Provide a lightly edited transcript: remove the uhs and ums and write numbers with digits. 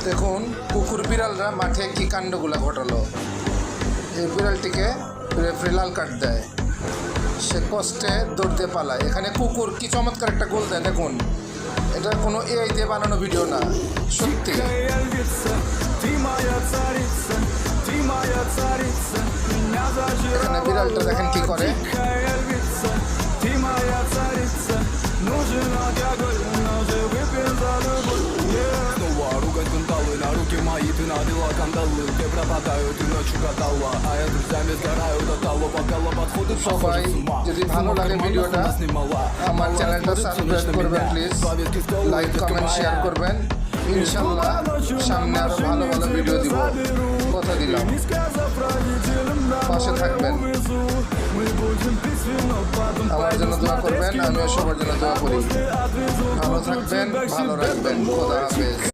দেখুন কুকুর বিড়ালরা মাঠে কি কাণ্ডগুলা ঘটালো। এই বিড়ালটিকে রেফারি লাল কার্ড দেয়, সে কষ্টে দৌড়তে পালায়। এখানে কুকুর কি চমৎকার একটা গোল দেয়, দেখুন এটা কোনো এআই দিয়ে বানানো ভিডিও না, সত্যি। এখানে বিড়ালটা দেখেন কি করে। Мои ты навела кандалы, где пропадают и ночью гадала. А я друзьями сгораю до того, пока подходит সবাই যদি ভালো লাগে ভিডিওটা আমার চ্যানেলটা সাবস্ক্রাইব করবেন প্লিজ, লাইক কমেন্ট শেয়ার করবেন। ইনশাল্লাহ সামনে আরো ভালো ভালো ভিডিও দিব, কথা দিলাম। পাশে থাকবেন, আমার জন্য দোয়া করবেন, আমিও সবার জন্য দোয়া করি। ভালো থাকবেন, ভালো রাখবেন, খোদা হাফেজ।